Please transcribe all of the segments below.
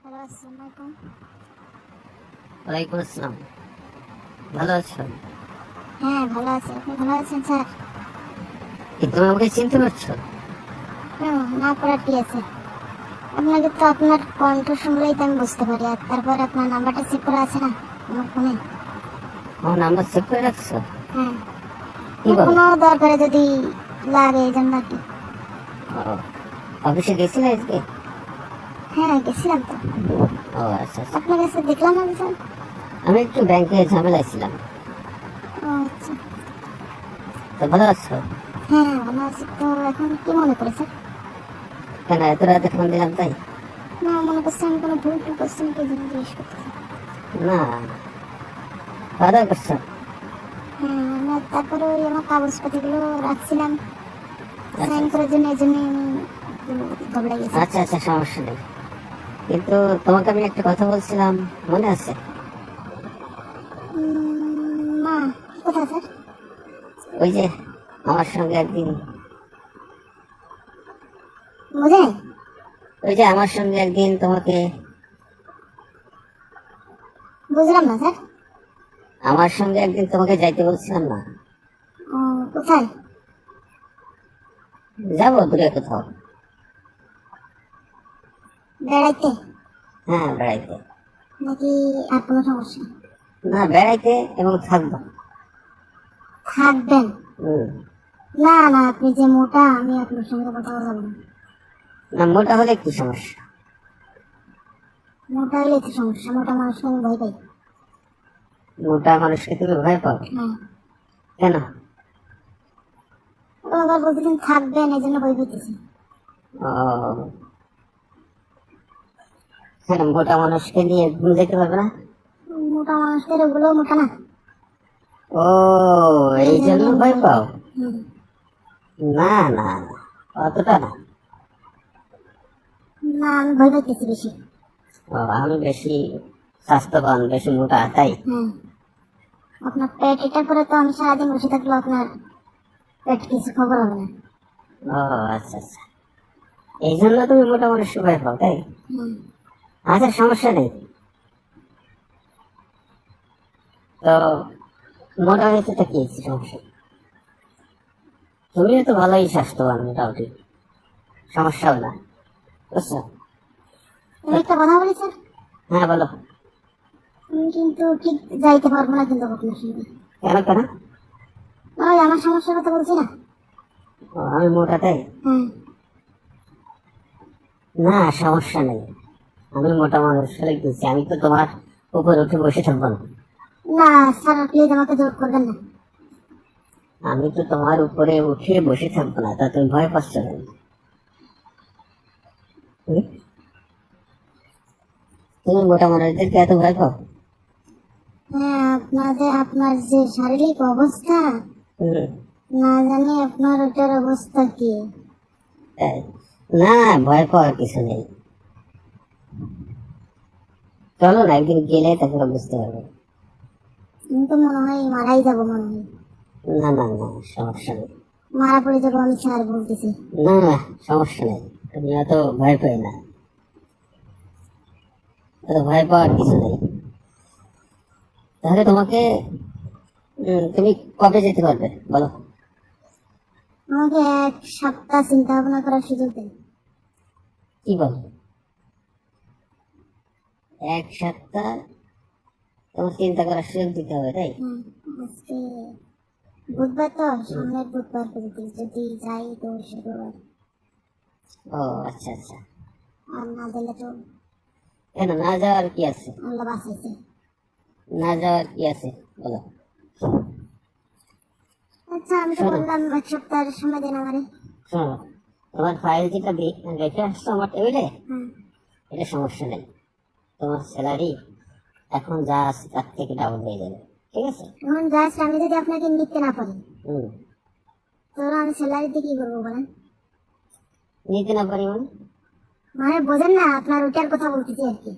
Hello, আসসালামু আলাইকুম। ওয়ালাইকুম আসসালাম। ভালো আছো? হ্যাঁ, ভালো আছি। আপনি ভালো আছেন স্যার? কি তুমি আমাকে চিনতে পারছো? না করার কি আছে? আপনাকে তো আপনার কণ্ঠ শুনলেই তো আমি বুঝতে পারি। আর তারপর আপনার নাম্বারটা সেভ করা আছে না আমার ফোনে? আমার নাম্বার সেভ করে রাখছো? হ্যাঁ, কি বলো? কোনো দরকারে যদি লাগে এই জন্য আর কি। ও, অফিসে গেছিলে আজকে? হ্যাঁ, গেছিলাম তো। ও আচ্ছা আচ্ছা। আপনার কাছে দেখলাম না স্যার। আমি একটু ব্যাংকে ঝামেলায় ছিলাম। ও আচ্ছা। তো ভালো আছো? হ্যাঁ, ভালো আছি। তো এখন কি মনে করে স্যার? কেন এত রাতে ফোন দিলাম তাই? না, মনে করছে আমি কোনো ভুল টুল করছি নাকি এই জন্য জিজ্ঞেস করতেছি। না, খাওয়া দাওয়া করছো? হ্যাঁ, না তারপরে ওই আমার কাগজপাতিগুলো রাখছিলাম আচ্ছা সাইন আচ্ছা করার জন্য, এই জন্য আমি ঘবড়ে গেছি। আচ্ছা আচ্ছা, সমস্যা নেই। কিন্তু তোমাকে আমি একটা কথা বলছিলাম, মনে আছে? না, কোথায় স্যার? ওই যে আমার সঙ্গে একদিন বুঝে তোমাকে বুঝলাম না স্যার। আমার সঙ্গে একদিন তোমাকে যাইতে বলছিলাম না? ও, কোথায়? যাবো দূরে কোথাও। বেড়াইতে? হ্যাঁ, বেড়াইতে। নাকি আর কোনো সমস্যা? না, বেড়াইতে এবং থাকবো। থাকবেন? হুম। না না, আপনি যে মোটা, আমি আপনার সঙ্গে কথা বলবো না। না, মোটা হলে কি সমস্যা? মোটা হলে তো সমস্যা, মোটা মানুষকে আমি ভয় পাই। মোটা মানুষকে তুমি ভয় পাও? হ্যাঁ। কেন? ও আবার বলতেছেন থাকবেন, এই জন্য ভয় পেতেছি। ও, কেন মোটা মানুষকে নিয়ে ঘুম যেতে পারবে না? মোটা মানুষদের ওগুলো মোটা না, ও, এই জন্য আমি ভয় ভয় পাও? পাই। হুম। না না না, অতটা না। না, আমি ভয় পাইতেছি বেশি। ও, আমি বেশি স্বাস্থ্যবান, বেশি মোটা তাই? হ্যাঁ। আপনার পেট এটার পরে তো আমি সারাদিন বসে থাকলে আপনার পেট কিছু খবর হবে না। ও আচ্ছা আচ্ছা, এই জন্য তুমি মোটা মানুষকে ভয় পাও তাই? হুম। আচ্ছা, সমস্যা নেই। তো মোটা হয়েছে তো কি হয়েছে, সমস্যা নেই। তুমিও তো ভালোই স্বাস্থ্যবান মোটামুটি, সমস্যা হবে না, বুঝছো? আমি একটা কথা বলি স্যার, হ্যাঁ বলো। আমি কিন্তু ঠিক যাইতে পারবো না কিন্তু আপনার সঙ্গে। কেন কেন? ওই আমার সমস্যার কথা বলছি না। ও, আমি মোটা তাই? হ্যাঁ। না, সমস্যা নেই। আমি মোটা মানুষ হলে গেছি, আমি তো তোমার উপর উঠে বসে থাকবো না। না স্যার, প্লিজ আমাকে জোর করবেন না। আমি তো তোমার উপরে উঠে বসে থাকবো না, তা তুমি ভয় পাচ্ছ কেন? হুম? তুমি মোটা মানুষদেরকে এত ভয় পাও? হ্যাঁ, আপনার যে শারীরিক অবস্থা, হুম, না জানি আপনার ওটার অবস্থা কি। তাই? না, ভয় পাওয়ার কিছু নেই। চলো না, একদিন গেলে তারপরে বুঝতে পারবে। আমি তো মনে হয় মারাই যাবো, মনে হয় না না না, সমস্যা নেই। মারা পড়ে যাবো আমি স্যার, বলতেছি। না না, সমস্যা নেই। তুমি এত ভয় পাই না, এত ভয় পাওয়ার কিছু নেই। তাহলে তোমাকে তুমি কবে যেতে পারবে বলো? আমাকে 1 সপ্তাহ চিন্তা ভাবনা করার সুযোগ দেন। কি বলো, 1 সপ্তাহ তোমার চিন্তা করার সুযোগ দিতে হবে তাই? হ্যাঁ, আজকে বুধবার তো, সামনের বুধবার যদি যাই তো শুক্রবার। ও আচ্ছা আচ্ছা। আর না দিলে তো কেন না যাওয়ার কি আছে? আল্লাহ বাঁচাইছে। না যাওয়ার কি আছে বলো? আচ্ছা, আমি তো শোনো বললাম 1 সপ্তাহের সময় দেন আমারে। শোনো, তোমার ফাইল যেটা রেখে আসছো আমার টেবিলে, হ্যাঁ। এটা সমস্যা নেই। তোমার স্যালারি এখন যা আছে তার থেকে ডাবল হয়ে যাবে, ঠিক আছে? এখন জাস্ট আমি যদি আপনাকে নিতে না পারি, হুম। তাহলে আমি স্যালারিতে কি করবো বলেন? নিতে না পারি মানে? মানে বোঝেন না, আপনার ওইটার কথা বলতেছি আর কি।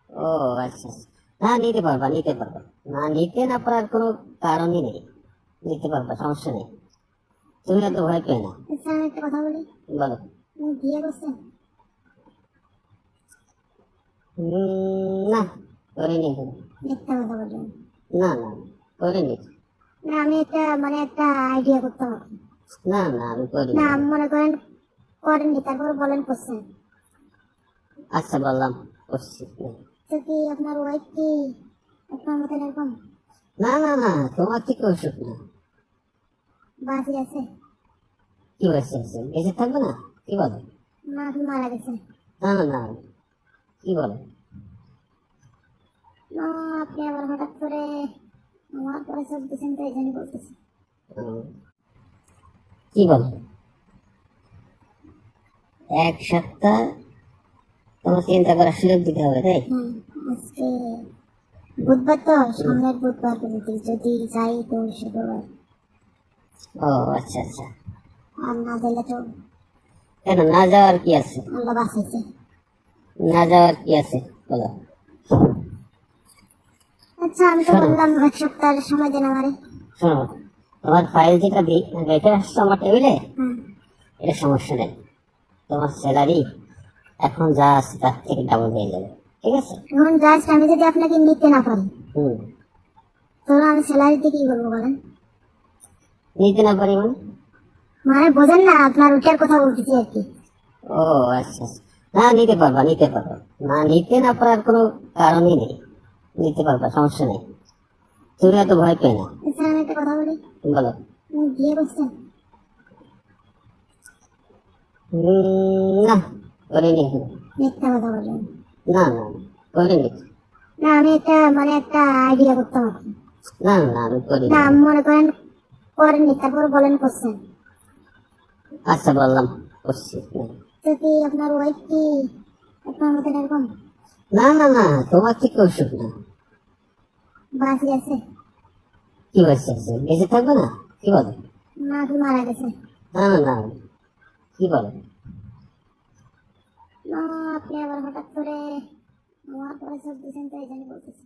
ও আচ্ছা আচ্ছা। না, নিতে পারবা নিতে পারবা। না, নিতে না পারার কোনো কারণই নেই। নিতে পারবা, সমস্যা নেই। তুমি এত ভয় পেয়ে না। আচ্ছা, আমি একটা কথা বলি, বলো। আপনি বিয়ে করছেন? না, করিনি এখনো। মিথ্যা কথা বললেন। না না, করিনি। না আমি একটা আইডিয়া করতে হবে। না না, আমি করিনি। না মনে করেন করেননি, তারপরে বলেন করছেন। আচ্ছা বললাম, করছি। তো কি আপনার ওয়াইফ কি আপনার মতন এরকম না না না, তোমার থেকে অসুখ না। বাঁচি আছে? কি হয়েছে? বেঁচে থাকবে না? কি বলে? না কি মারা গেছে? না না না, কি বলে? না আপনি আবার হঠাৎ করে আমার পরে সব দিচ্ছেন, তো এই জন্য বলতেছি। উম, কি বলে? এক সপ্তাহ তোমার চিন্তা করার সুযোগ দিতে হবে, তাই? আজকে বুধবার, তো সামনের বুধবার পর্যন্ত যদি যাই তো শুক্রবার। ও আচ্ছা আচ্ছা। আর না গেলে তো কেন না যাওয়ার কি আছে? আল্লাহ বাঁচাইছে। না যাওয়ার কি আছে বলো? আচ্ছা আমি তো শোনো। বললাম এক সপ্তাহের সময় দেন আমারে। শোনো, তোমার ফাইল যেটা রেখে আসছো আমার টেবিলে, হুম। এটা সমস্যা নেই। তোমার স্যালারি এখন যা আছে তার থেকে ডাবল হয়ে যাবে, ঠিক আছে? এখন জাস্ট আমি যদি আপনাকে নিতে না পারি, হুম। তাহলে আমি স্যালারিতে কি করবো বলেন? নিতে না পারি মানে? মানে বোঝেন না, আপনার ওটার কথা বলতেছি আর কি। ও আচ্ছা আচ্ছা। না, নিতে পারবা, নিতে পারবা। না, নিতে না পারার কোনো কারণই নেই। নিতে পারবা, সমস্যা নেই। তুমি এত ভয় পেয়ে না। আচ্ছা আমি একটা কথা বলি, বলো। আপনি বিয়ে করছেন? না, করিনি এখনো। মিথ্যা কথা বললেন। না না, করিনি। না আমি একটা আইডিয়া করতে হবে। না না, আমি করিনি। না মনে করেন করেননি, তারপরে বলেন করছেন। আচ্ছা বললাম, করছি। তো কি আপনার ওয়াইফ কি আপনার মতন এরকম না না না, তোমার থেকে অসুখ না। বাঁচি আছে? কি হয়েছে? বেঁচে থাকবে না? কি বলে? না কি মারা গেছে? না না না, কি বলে? না আপনি আবার হঠাৎ করে আমার পরে সব দিচ্ছেন, তো এই জন্য বলতেছি।